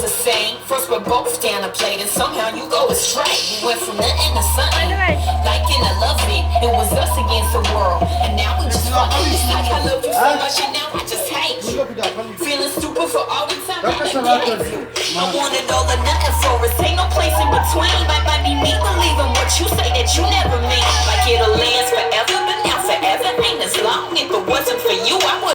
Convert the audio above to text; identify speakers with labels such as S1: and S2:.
S1: the same. First we're both down a plate, and somehow you go astray. We went from nothing to something, liking I love it. It was us against the world, and now we just fucking. It's like I love you so much, and now I just hate you. Feeling stupid for all the time I gave you. I wanted all or nothing for us, ain't no place in between. Might be me believing what you say that you never mean. Like it'll last forever, but now forever ain't as long. If it wasn't for you, I would.